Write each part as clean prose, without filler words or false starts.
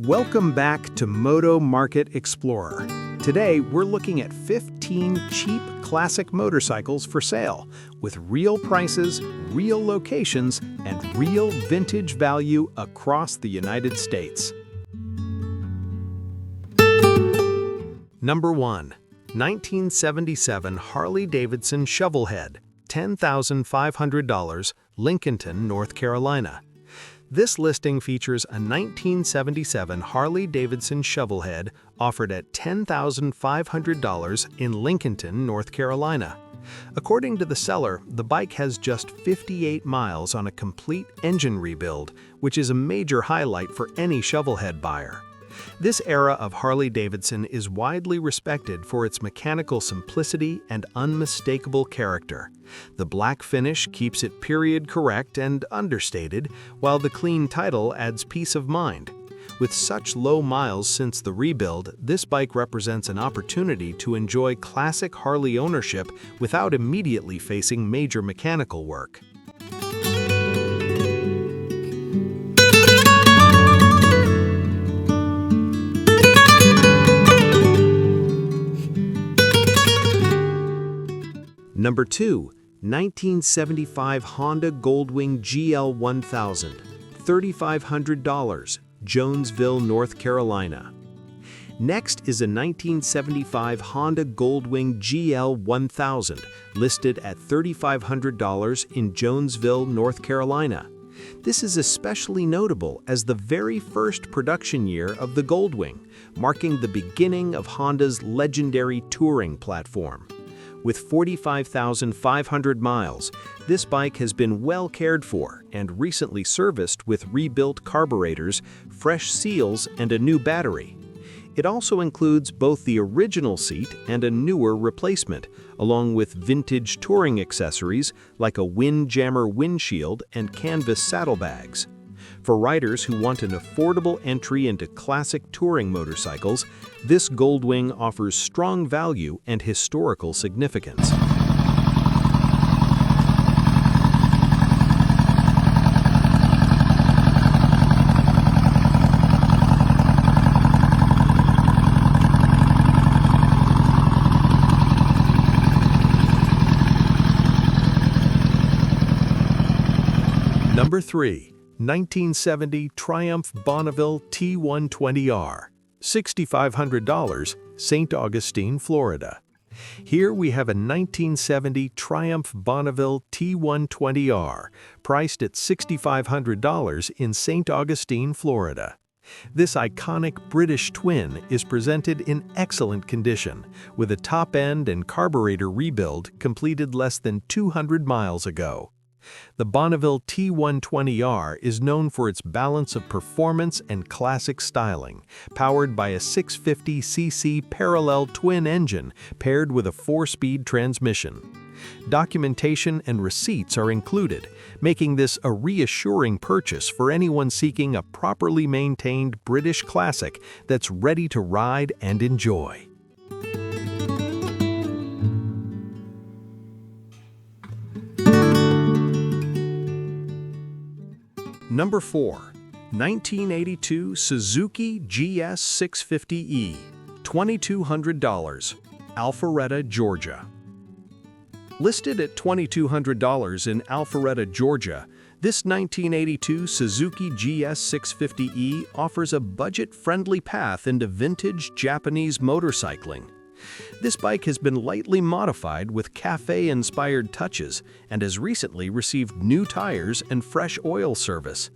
Welcome back to MotoMarket Explorer. Today, we're looking at 15 cheap classic motorcycles for sale with real prices, real locations, and real vintage value across the United States. Number 1. 1977 Harley-Davidson Shovelhead, $10,500, Lincolnton, North Carolina. This listing features a 1977 Harley-Davidson Shovelhead offered at $10,500 in Lincolnton, North Carolina. According to the seller, the bike has just 58 miles on a complete engine rebuild, which is a major highlight for any Shovelhead buyer. This era of Harley-Davidson is widely respected for its mechanical simplicity and unmistakable character. The black finish keeps it period correct and understated, while the clean title adds peace of mind. With such low miles since the rebuild, this bike represents an opportunity to enjoy classic Harley ownership without immediately facing major mechanical work. Number 2. 1975 Honda Goldwing GL1000, $3,500, Jonesville, North Carolina. Next is a 1975 Honda Goldwing GL1000, listed at $3,500 in Jonesville, North Carolina. This is especially notable as the very first production year of the Goldwing, marking the beginning of Honda's legendary touring platform. With 45,500 miles, this bike has been well cared for and recently serviced with rebuilt carburetors, fresh seals, and a new battery. It also includes both the original seat and a newer replacement, along with vintage touring accessories like a windjammer windshield and canvas saddlebags. For riders who want an affordable entry into classic touring motorcycles, this Goldwing offers strong value and historical significance. Number 3. 1970 Triumph Bonneville T120R, $6,500, St. Augustine, Florida. Here we have a 1970 Triumph Bonneville T120R, priced at $6,500 in St. Augustine, Florida. This iconic British twin is presented in excellent condition, with a top-end and carburetor rebuild completed less than 200 miles ago. The Bonneville T120R is known for its balance of performance and classic styling, powered by a 650cc parallel twin engine paired with a 4-speed transmission. Documentation and receipts are included, making this a reassuring purchase for anyone seeking a properly maintained British classic that's ready to ride and enjoy. Number 4. 1982 Suzuki GS 650E, $2,200, Alpharetta, Georgia. Listed at $2,200 in Alpharetta, Georgia, this 1982 Suzuki GS 650E offers a budget-friendly path into vintage Japanese motorcycling. This bike has been lightly modified with cafe-inspired touches and has recently received new tires and fresh oil service.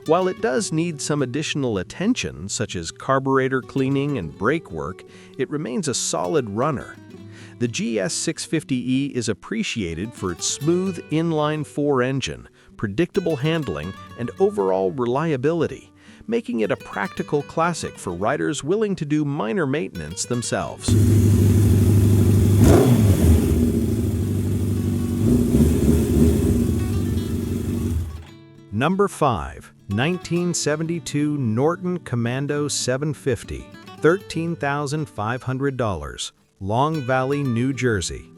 While it does need some additional attention, such as carburetor cleaning and brake work, it remains a solid runner. The GS 650E is appreciated for its smooth inline-4 engine, predictable handling, and overall reliability, making it a practical classic for riders willing to do minor maintenance themselves. Number 5. 1972 Norton Commando 750, $13,500, Long Valley, New Jersey.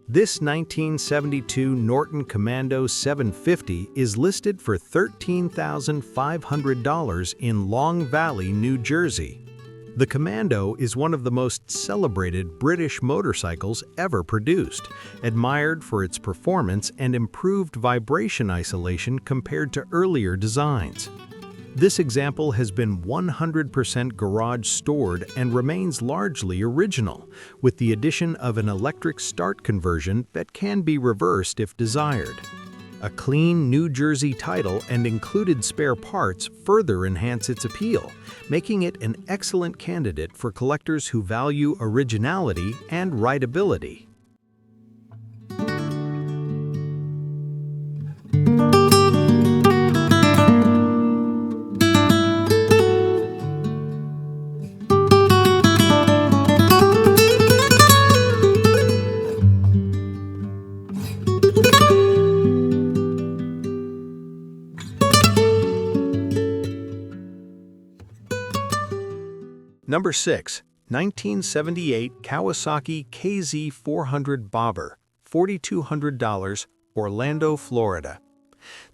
This 1972 Norton Commando 750 is listed for $13,500 in Long Valley, New Jersey. The Commando is one of the most celebrated British motorcycles ever produced, admired for its performance and improved vibration isolation compared to earlier designs. This example has been 100% garage stored and remains largely original, with the addition of an electric start conversion that can be reversed if desired. A clean New Jersey title and included spare parts further enhance its appeal, making it an excellent candidate for collectors who value originality and rideability. Number 6. 1978 Kawasaki KZ400 Bobber, $4,200, Orlando, Florida.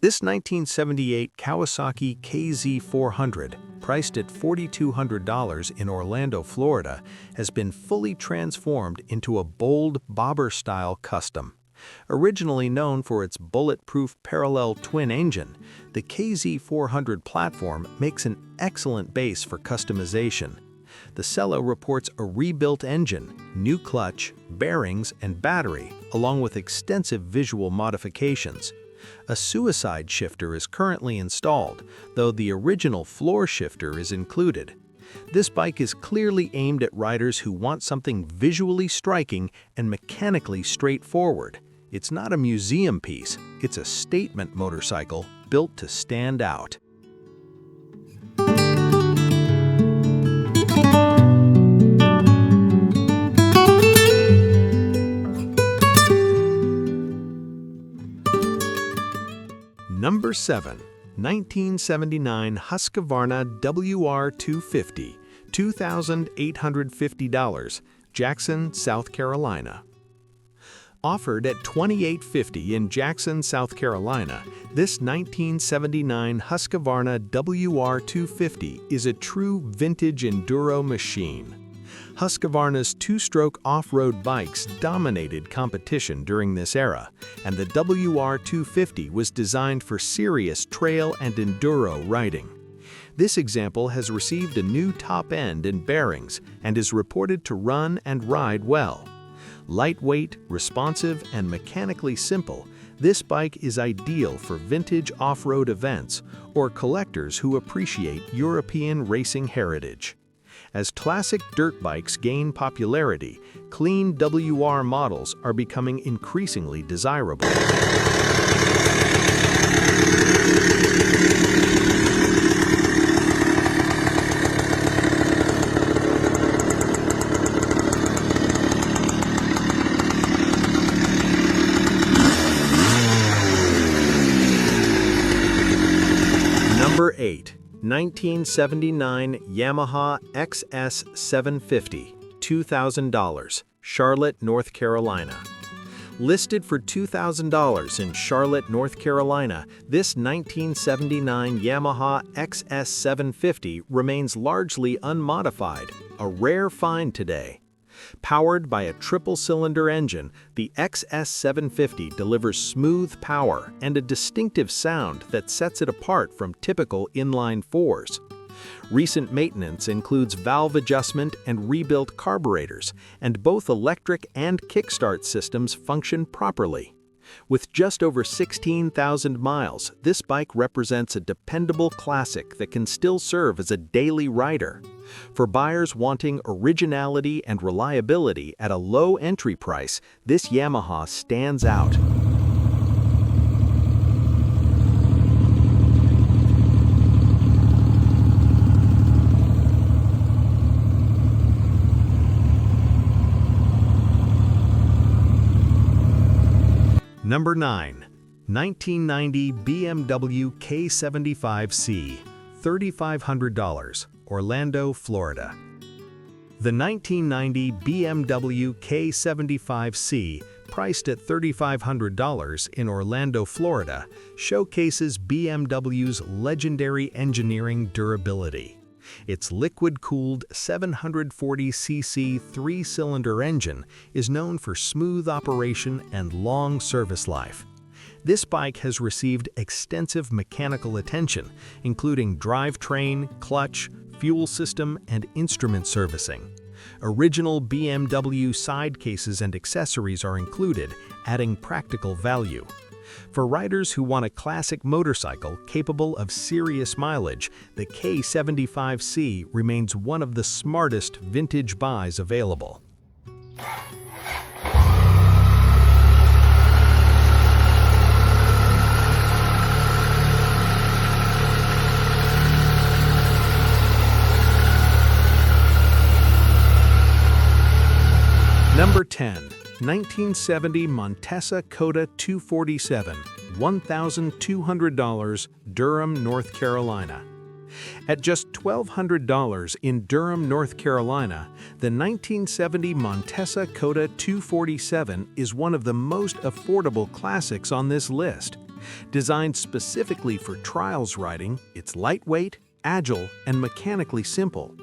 This 1978 Kawasaki KZ400, priced at $4,200 in Orlando, Florida, has been fully transformed into a bold bobber-style custom. Originally known for its bulletproof parallel twin engine, the KZ400 platform makes an excellent base for customization. The seller reports a rebuilt engine, new clutch, bearings, and battery, along with extensive visual modifications. A suicide shifter is currently installed, though the original floor shifter is included. This bike is clearly aimed at riders who want something visually striking and mechanically straightforward. It's not a museum piece, it's a statement motorcycle built to stand out. Number 7. 1979 Husqvarna WR250, $2,850, Jackson, South Carolina. Offered at $2,850 in Jackson, South Carolina, this 1979 Husqvarna WR250 is a true vintage enduro machine. Husqvarna's two-stroke off-road bikes dominated competition during this era, and the WR250 was designed for serious trail and enduro riding. This example has received a new top end and bearings and is reported to run and ride well. Lightweight, responsive, and mechanically simple, this bike is ideal for vintage off-road events or collectors who appreciate European racing heritage. As classic dirt bikes gain popularity, clean WR models are becoming increasingly desirable. Number 8. 1979 Yamaha XS750, $2,000, Charlotte, North Carolina. Listed for $2,000 in Charlotte, North Carolina, this 1979 Yamaha XS750 remains largely unmodified, a rare find today. Powered by a triple-cylinder engine, the XS750 delivers smooth power and a distinctive sound that sets it apart from typical inline fours. Recent maintenance includes valve adjustment and rebuilt carburetors, and both electric and kickstart systems function properly. With just over 16,000 miles, this bike represents a dependable classic that can still serve as a daily rider. For buyers wanting originality and reliability at a low entry price, this Yamaha stands out. Number 9. 1990 BMW K75C, $3,500, Orlando, Florida. The 1990 BMW K75C, priced at $3,500 in Orlando, Florida, showcases BMW's legendary engineering durability. Its liquid-cooled 740cc three-cylinder engine is known for smooth operation and long service life. This bike has received extensive mechanical attention, including drivetrain, clutch, fuel system, and instrument servicing. Original BMW side cases and accessories are included, adding practical value. For riders who want a classic motorcycle capable of serious mileage, the K75C remains one of the smartest vintage buys available. Number 10. 1970 Montesa Cota 247, $1,200, Durham, North Carolina. At just $1,200 in Durham, North Carolina, the 1970 Montesa Cota 247 is one of the most affordable classics on this list. Designed specifically for trials riding, it's lightweight, agile, and mechanically simple.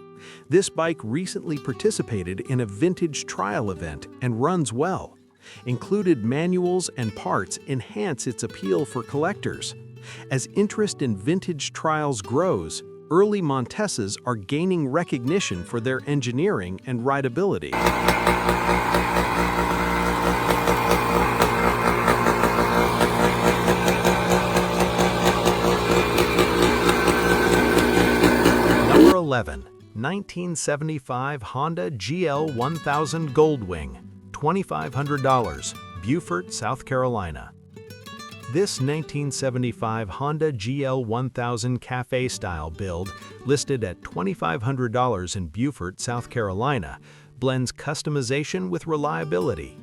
This bike recently participated in a vintage trial event and runs well. Included manuals and parts enhance its appeal for collectors. As interest in vintage trials grows, early Montesas are gaining recognition for their engineering and rideability. Number 11. 1975 Honda GL1000 Goldwing, $2,500, Beaufort, South Carolina. This 1975 Honda GL1000 Cafe-style build, listed at $2,500 in Beaufort, South Carolina, blends customization with reliability.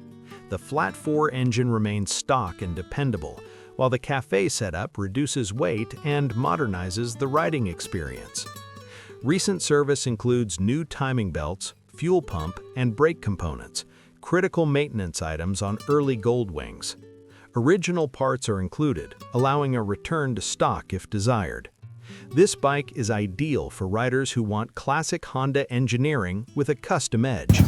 The flat-4 engine remains stock and dependable, while the Cafe setup reduces weight and modernizes the riding experience. Recent service includes new timing belts, fuel pump, and brake components, critical maintenance items on early Goldwings. Original parts are included, allowing a return to stock if desired. This bike is ideal for riders who want classic Honda engineering with a custom edge.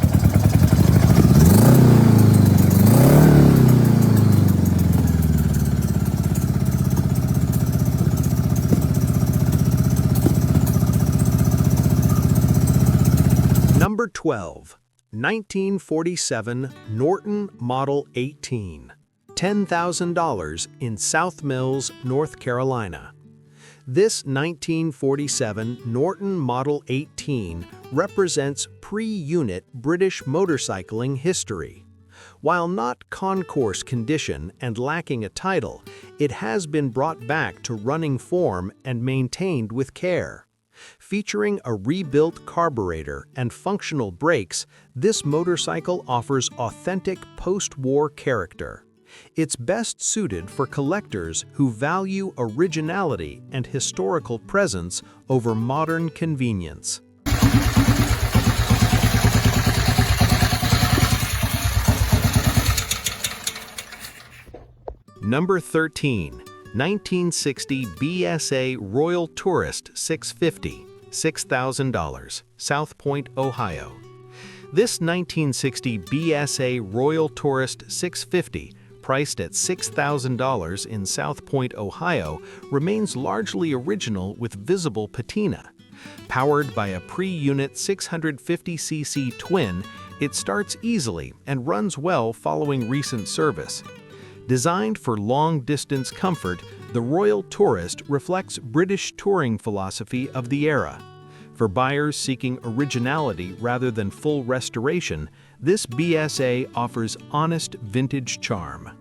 Number 12. 1947 Norton Model 18, $10,000 in South Mills, North Carolina. This 1947 Norton Model 18 represents pre-unit British motorcycling history. While not concourse condition and lacking a title, it has been brought back to running form and maintained with care. Featuring a rebuilt carburetor and functional brakes, this motorcycle offers authentic post-war character. It's best suited for collectors who value originality and historical presence over modern convenience. Number 13. 1960 BSA Royal Tourist 650, $6,000, South Point, Ohio. This 1960 BSA Royal Tourist 650, priced at $6,000 in South Point, Ohio, remains largely original with visible patina. Powered by a pre-unit 650cc twin, it starts easily and runs well following recent service. Designed for long-distance comfort, the Royal Tourist reflects British touring philosophy of the era. For buyers seeking originality rather than full restoration, this BSA offers honest vintage charm.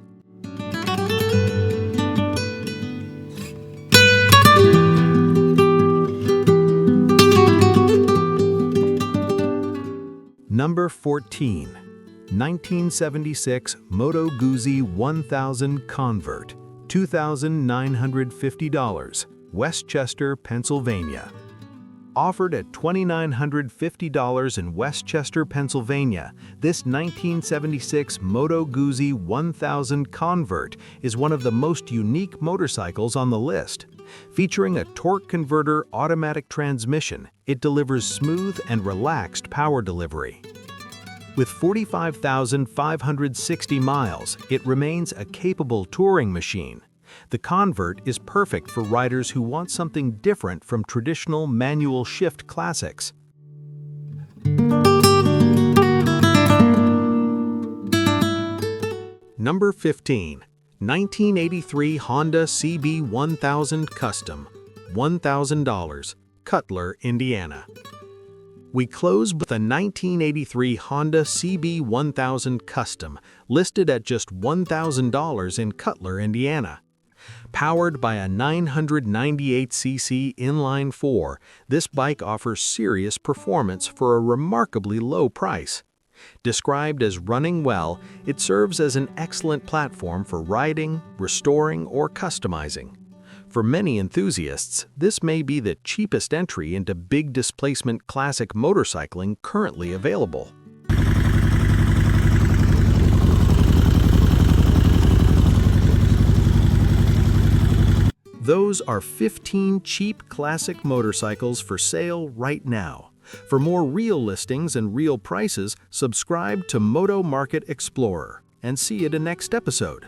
Number 14. 1976 Moto Guzzi 1000 Convert, $2,950, Westchester, Pennsylvania. Offered at $2,950 in Westchester, Pennsylvania, this 1976 Moto Guzzi 1000 Convert is one of the most unique motorcycles on the list. Featuring a torque converter automatic transmission, it delivers smooth and relaxed power delivery. With 45,560 miles, it remains a capable touring machine. The Convert is perfect for riders who want something different from traditional manual shift classics. Number 15. 1983 Honda CB1000 Custom, $1,000, Cutler, Indiana. We close with a 1983 Honda CB1000 Custom, listed at just $1,000 in Cutler, Indiana. Powered by a 998cc inline-4, this bike offers serious performance for a remarkably low price. Described as running well, it serves as an excellent platform for riding, restoring, or customizing. For many enthusiasts, this may be the cheapest entry into big displacement classic motorcycling currently available. Those are 15 cheap classic motorcycles for sale right now. For more real listings and real prices, subscribe to MotoMarket Explorer and see you in the next episode.